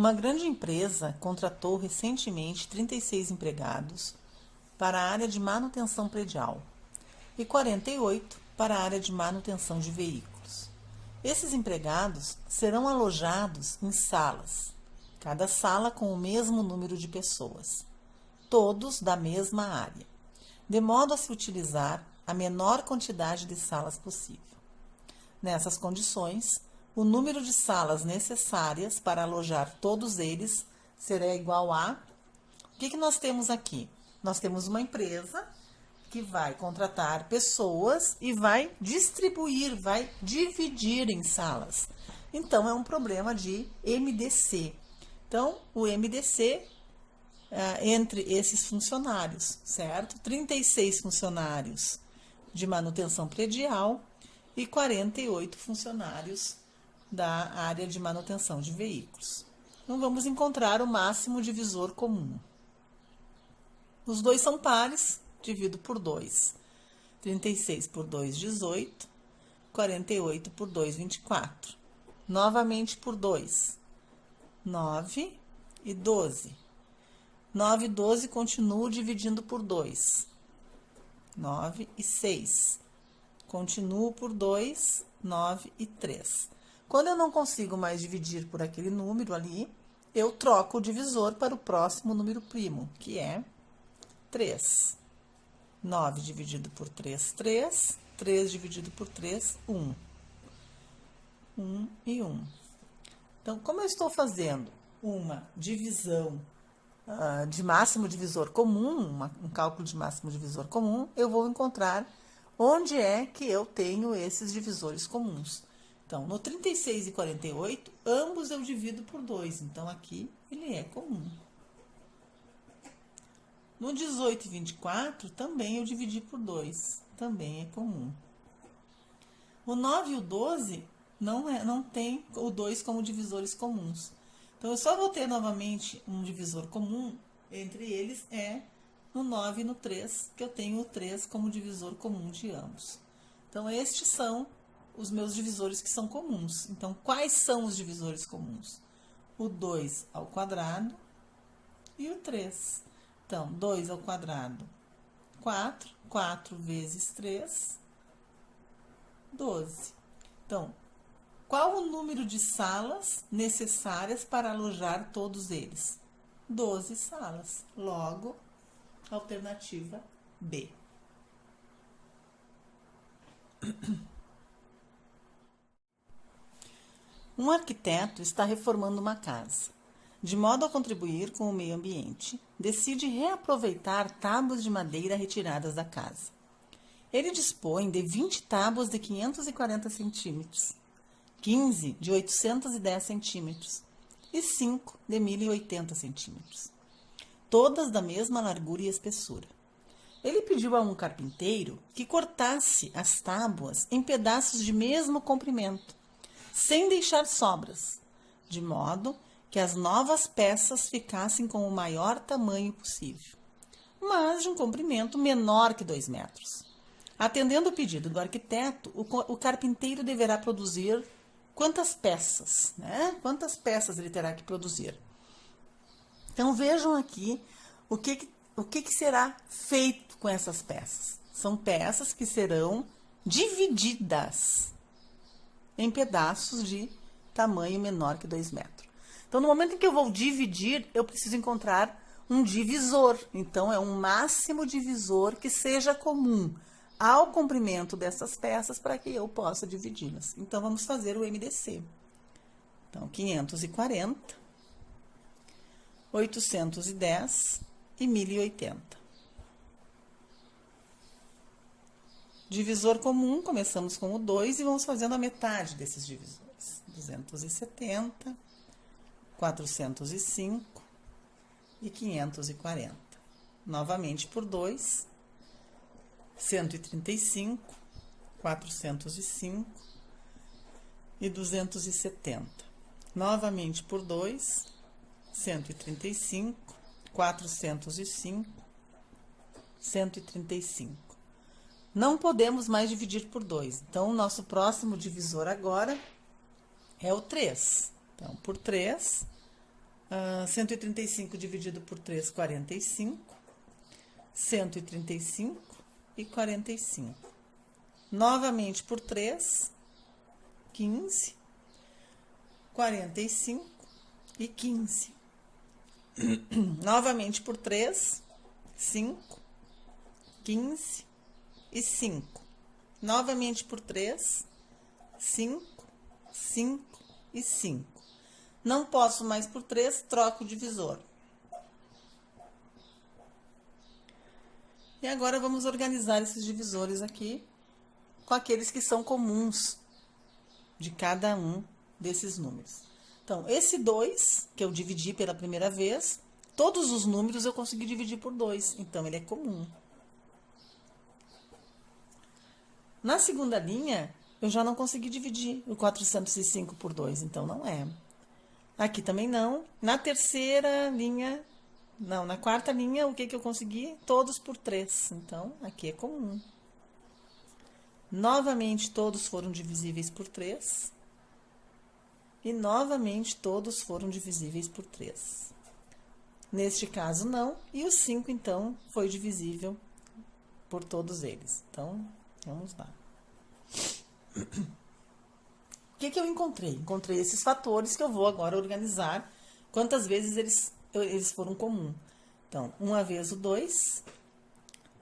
Uma grande empresa contratou recentemente 36 empregados para a área de manutenção predial e 48 para a área de manutenção de veículos. Esses empregados serão alojados em salas, cada sala com o mesmo número de pessoas, todos da mesma área, de modo a se utilizar a menor quantidade de salas possível. Nessas condições, o número de salas necessárias para alojar todos eles será igual a... O que nós temos aqui? Nós temos uma empresa que vai contratar pessoas e vai distribuir, vai dividir em salas. Então, é um problema de MDC. Então, o MDC entre esses funcionários, certo? 36 funcionários de manutenção predial e 48 funcionários da área de manutenção de veículos. Então, vamos encontrar o máximo divisor comum. Os dois são pares, divido por 2. 36 por 2, 18. 48 por 2, 24. Novamente por 2. 9 e 12. 9 e 12 continuo dividindo por 2. 9 e 6. Continuo por 2, 9 e 3. Quando eu não consigo mais dividir por aquele número ali, eu troco o divisor para o próximo número primo, que é 3. 9 dividido por 3, 3. 3 dividido por 3, 1. 1 e 1. Então, como eu estou fazendo uma divisão de máximo divisor comum, um cálculo de máximo divisor comum, eu vou encontrar onde é que eu tenho esses divisores comuns. Então, no 36 e 48, ambos eu divido por 2. Então, aqui ele é comum. No 18 e 24, também eu dividi por 2. Também é comum. O 9 e o 12 não tem o 2 como divisores comuns. Então, eu só vou ter novamente um divisor comum, entre eles no 9 e no 3, que eu tenho o 3 como divisor comum de ambos. Então, estes são os meus divisores que são comuns. Então, quais são os divisores comuns? O 2 ao quadrado e o 3. Então, 2 ao quadrado, 4. 4 vezes 3, 12. Então, qual o número de salas necessárias para alojar todos eles? 12 salas. Logo, alternativa B. Um arquiteto está reformando uma casa. De modo a contribuir com o meio ambiente, decide reaproveitar tábuas de madeira retiradas da casa. Ele dispõe de 20 tábuas de 540 centímetros, 15 de 810 centímetros e 5 de 1080 centímetros, todas da mesma largura e espessura. Ele pediu a um carpinteiro que cortasse as tábuas em pedaços de mesmo comprimento, sem deixar sobras, de modo que as novas peças ficassem com o maior tamanho possível, mas de um comprimento menor que 2 metros. Atendendo o pedido do arquiteto, o carpinteiro deverá produzir quantas peças, né? Quantas peças ele terá que produzir? Então, vejam aqui o que será feito com essas peças. São peças que serão divididas em pedaços de tamanho menor que 2 metros. Então, no momento em que eu vou dividir, eu preciso encontrar um divisor. Então, é um máximo divisor que seja comum ao comprimento dessas peças para que eu possa dividi-las. Então, vamos fazer o MDC. Então, 540, 810 e 1080. Divisor comum, começamos com o 2 e vamos fazendo a metade desses divisores. 270, 405 e 540. Novamente por 2, 135, 405 e 270. Novamente por 2, 135, 405, 135. Não podemos mais dividir por 2. Então, o nosso próximo divisor agora é o 3. Então, por 3, 135 dividido por 3, 45. 135 e 45. Novamente por 3, 15. 45 e 15. Novamente por 3, 5. 15 e 5. Novamente por 3, 5, 5 e 5. Não posso mais por 3, troco o divisor. E agora vamos organizar esses divisores aqui com aqueles que são comuns de cada um desses números. Então, esse 2, que eu dividi pela primeira vez, todos os números eu consegui dividir por 2, então ele é comum. Na segunda linha, eu já não consegui dividir o 405 por 2, então não é. Aqui também não. Na terceira linha, não, na quarta linha, o que eu consegui? Todos por 3, então aqui é comum. Novamente, todos foram divisíveis por 3. E novamente, todos foram divisíveis por 3. Neste caso, não. E o 5, então, foi divisível por todos eles. Então, vamos lá. O que eu encontrei? Encontrei esses fatores que eu vou agora organizar quantas vezes eles foram comum. Então, uma vez o 2,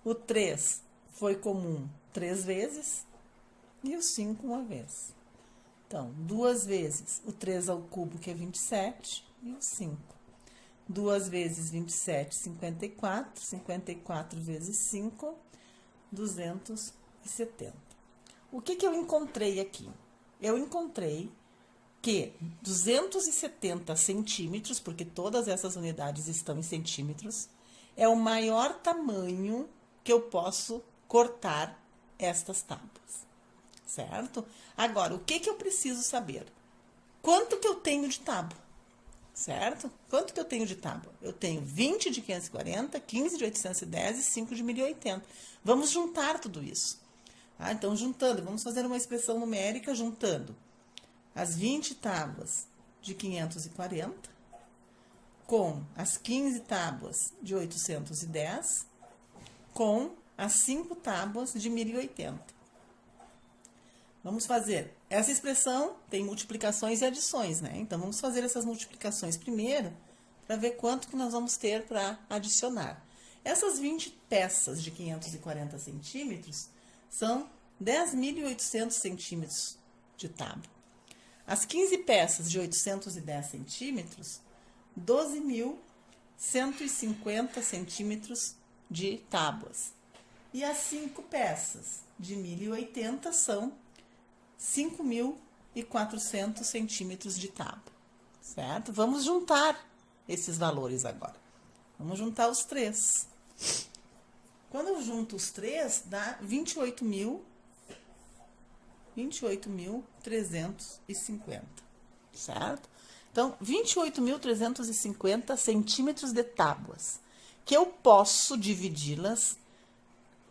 o 3 foi comum 3 vezes e o 5 uma vez. Então, 2 vezes o 3 ao cubo, que é 27, e o 5. 2 vezes 27, 54. 54 vezes 5, 270. O que eu encontrei aqui? Eu encontrei que 270 centímetros, porque todas essas unidades estão em centímetros, é o maior tamanho que eu posso cortar estas tábuas, certo? Agora, o que eu preciso saber? Quanto que eu tenho de tábua, certo? Quanto que eu tenho de tábua? Eu tenho 20 de 540, 15 de 810 e 5 de 1080. Vamos juntar tudo isso. Então, juntando, vamos fazer uma expressão numérica juntando as 20 tábuas de 540 com as 15 tábuas de 810 com as 5 tábuas de 1080. Vamos fazer. Essa expressão tem multiplicações e adições, né? Então, vamos fazer essas multiplicações primeiro para ver quanto que nós vamos ter para adicionar. Essas 20 peças de 540 centímetros são 10.800 centímetros de tábua. As 15 peças de 810 centímetros, 12.150 centímetros de tábuas. E as 5 peças de 1080 são 5.400 centímetros de tábua, certo? Vamos juntar esses valores agora. Vamos juntar os 3. Quando eu junto os 3, dá 28.350, certo? Então, 28.350 centímetros de tábuas, que eu posso dividi-las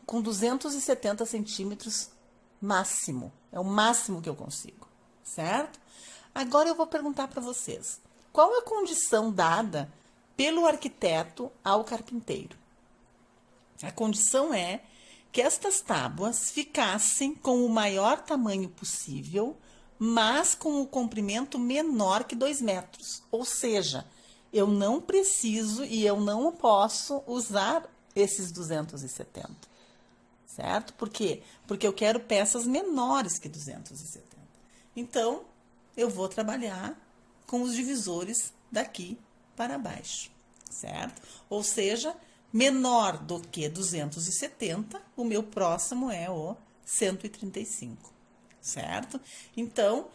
com 270 centímetros máximo. É o máximo que eu consigo, certo? Agora eu vou perguntar para vocês, qual a condição dada pelo arquiteto ao carpinteiro? A condição é que estas tábuas ficassem com o maior tamanho possível, mas com o comprimento menor que 2 metros. Ou seja, eu não preciso e eu não posso usar esses 270, certo? Por quê? Porque eu quero peças menores que 270. Então, eu vou trabalhar com os divisores daqui para baixo, certo? Ou seja, menor do que 270, o meu próximo é o 135, certo? Então,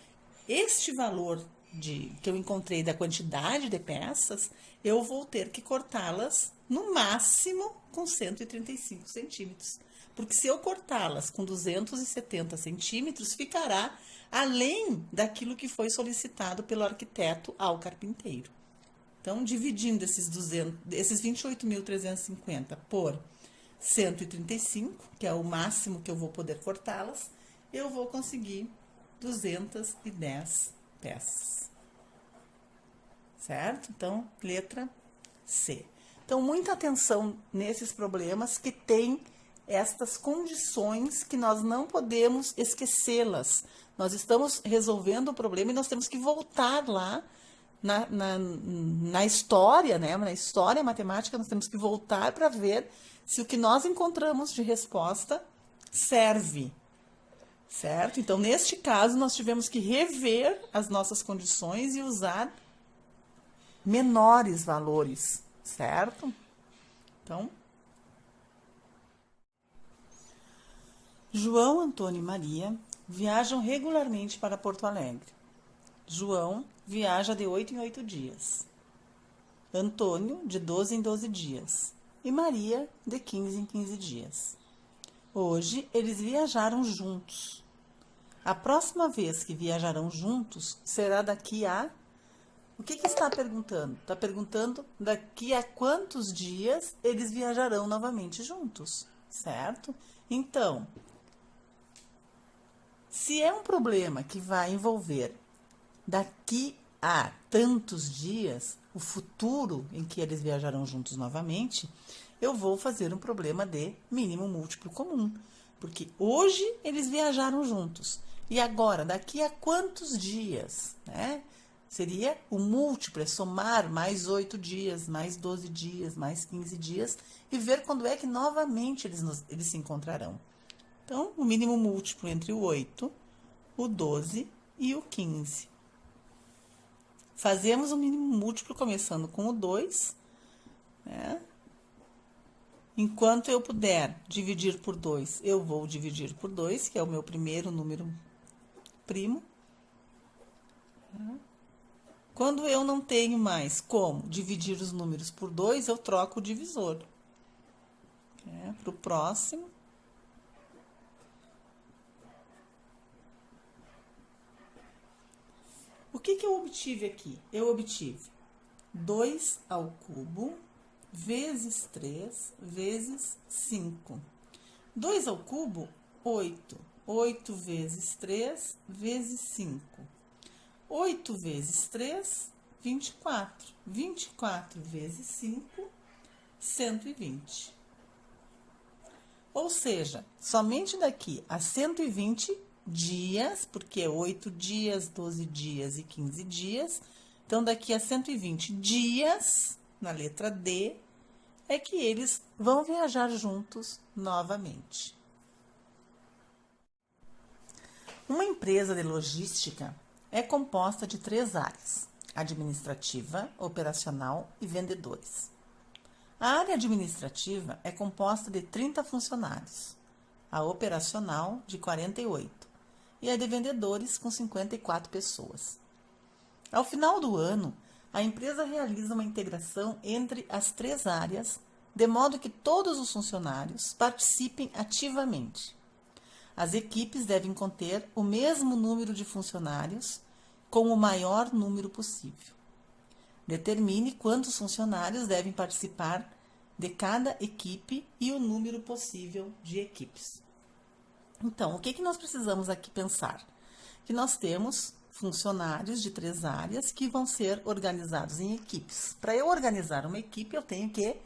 este valor que eu encontrei da quantidade de peças, eu vou ter que cortá-las no máximo com 135 centímetros. Porque se eu cortá-las com 270 centímetros, ficará além daquilo que foi solicitado pelo arquiteto ao carpinteiro. Então, dividindo esses 28.350 por 135, que é o máximo que eu vou poder cortá-las, eu vou conseguir 210 peças. certo? Então, letra C. Então, muita atenção nesses problemas que têm estas condições que nós não podemos esquecê-las. Nós estamos resolvendo o problema e nós temos que voltar lá na história, né? Na história matemática, nós temos que voltar para ver se o que nós encontramos de resposta serve, certo? Então, neste caso, nós tivemos que rever as nossas condições e usar menores valores, certo? Então, João, Antônio e Maria viajam regularmente para Porto Alegre. João viaja de 8 em 8 dias. Antônio, de 12 em 12 dias. E Maria, de 15 em 15 dias. Hoje, eles viajaram juntos. A próxima vez que viajarão juntos será daqui a... O que está perguntando? Está perguntando daqui a quantos dias eles viajarão novamente juntos, certo? Então, se é um problema que vai envolver daqui a tantos dias, o futuro em que eles viajarão juntos novamente, eu vou fazer um problema de mínimo múltiplo comum, porque hoje eles viajaram juntos. E agora, daqui a quantos dias, né? Seria o múltiplo, é somar mais 8 dias, mais 12 dias, mais 15 dias e ver quando é que novamente eles se encontrarão. Então, o mínimo múltiplo entre o 8, o 12 e o 15. Fazemos o mínimo múltiplo começando com o 2, né? Enquanto eu puder dividir por 2, eu vou dividir por 2, que é o meu primeiro número primo. Quando eu não tenho mais como dividir os números por 2, eu troco o divisor. Para o próximo. O que eu obtive aqui? Eu obtive 2 ao cubo vezes 3 vezes 5. 2 ao cubo, 8. 8 vezes 3 vezes 5. 8 vezes 3, 24. 24 vezes 5, 120. Ou seja, somente daqui a 120 dias, porque é 8 dias, 12 dias e 15 dias. Então, daqui a 120 dias, na letra D, é que eles vão viajar juntos novamente. Uma empresa de logística é composta de 3 áreas: administrativa, operacional e vendedores. A área administrativa é composta de 30 funcionários, a operacional de 48 e a de vendedores com 54 pessoas. Ao final do ano, a empresa realiza uma integração entre as 3 áreas, de modo que todos os funcionários participem ativamente. As equipes devem conter o mesmo número de funcionários, com o maior número possível. Determine quantos funcionários devem participar de cada equipe e o número possível de equipes. Então, o que nós precisamos aqui pensar? Que nós temos funcionários de 3 áreas que vão ser organizados em equipes. Para eu organizar uma equipe, eu tenho que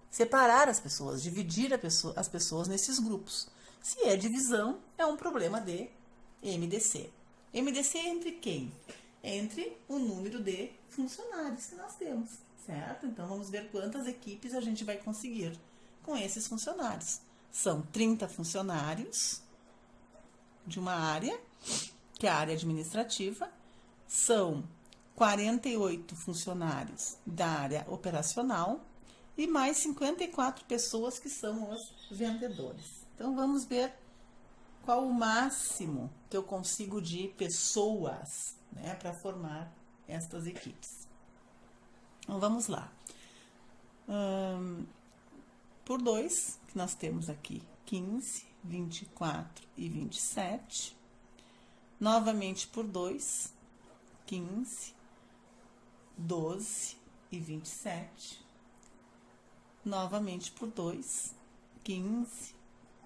separar as pessoas, dividir as pessoas nesses grupos. Se é divisão, é um problema de MDC. MDC é entre quem? Entre o número de funcionários que nós temos, certo? Então, vamos ver quantas equipes a gente vai conseguir com esses funcionários. São 30 funcionários de uma área, que é a área administrativa, são 48 funcionários da área operacional e mais 54 pessoas que são os vendedores. Então, vamos ver qual o máximo que eu consigo de pessoas, né, para formar estas equipes. Então, vamos lá. Por 2, que nós temos aqui 15, 24 e 27. Novamente por 2, 15, 12 e 27. Novamente por 2, 15,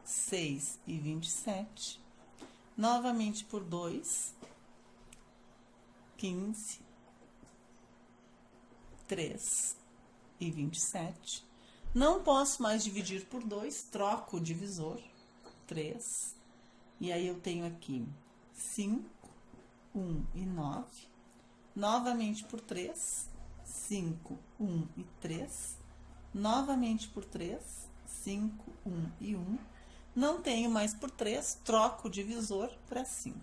6 e 27. Novamente por 2, 15, 3 e 27. Não posso mais dividir por 2, troco o divisor, 3. E aí eu tenho aqui 5, 1 e 9. Novamente por 3, 5, 1 e 3. Novamente por 3, 5, 1 e 1. Não tenho mais por 3, troco o divisor para 5.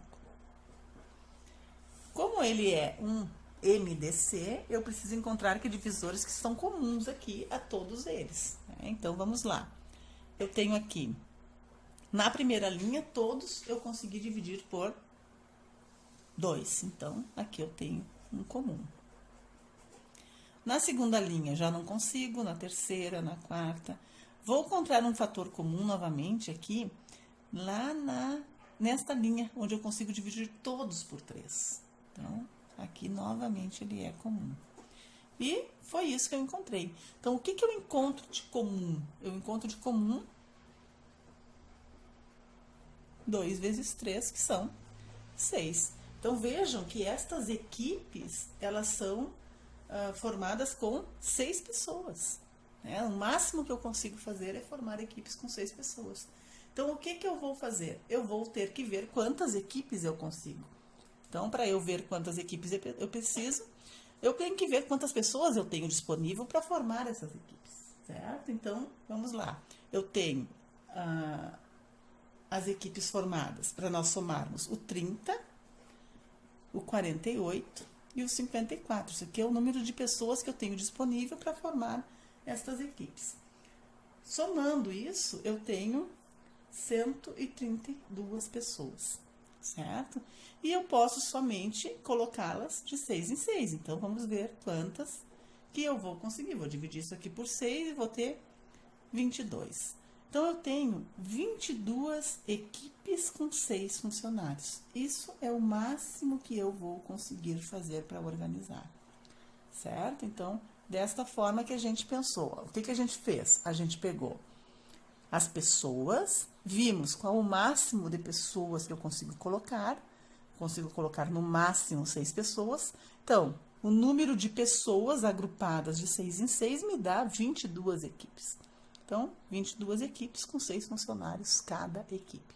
Como ele é um MDC, eu preciso encontrar que divisores que são comuns aqui a todos eles. Então, vamos lá. Eu tenho aqui, na primeira linha, todos eu consegui dividir por 2. Então, aqui eu tenho um comum. Na segunda linha, já não consigo, na terceira, na quarta. Vou encontrar um fator comum novamente aqui, lá nesta linha, onde eu consigo dividir todos por 3. Então, aqui novamente ele é comum. E foi isso que eu encontrei. Então, o que eu encontro de comum? Eu encontro de comum 2 vezes 3, que são 6. Então, vejam que estas equipes, elas são formadas com 6 pessoas. Né? O máximo que eu consigo fazer é formar equipes com 6 pessoas. Então, o que eu vou fazer? Eu vou ter que ver quantas equipes eu consigo. Então, para eu ver quantas equipes eu preciso, eu tenho que ver quantas pessoas eu tenho disponível para formar essas equipes, certo? Então, vamos lá. Eu tenho as equipes formadas para nós somarmos o 30, o 48 e o 54. Isso aqui é o número de pessoas que eu tenho disponível para formar estas equipes. Somando isso, eu tenho 132 pessoas, certo? E eu posso somente colocá-las de 6 em 6. Então, vamos ver quantas que eu vou conseguir. Vou dividir isso aqui por 6 e vou ter 22. Então, eu tenho 22 equipes com 6 funcionários. Isso é o máximo que eu vou conseguir fazer para organizar, certo? Então, desta forma que a gente pensou. O que a gente fez? A gente pegou as pessoas, vimos qual o máximo de pessoas que eu consigo colocar no máximo 6 pessoas. Então, o número de pessoas agrupadas de 6 em 6 me dá 22 equipes. Então, 22 equipes com 6 funcionários cada equipe.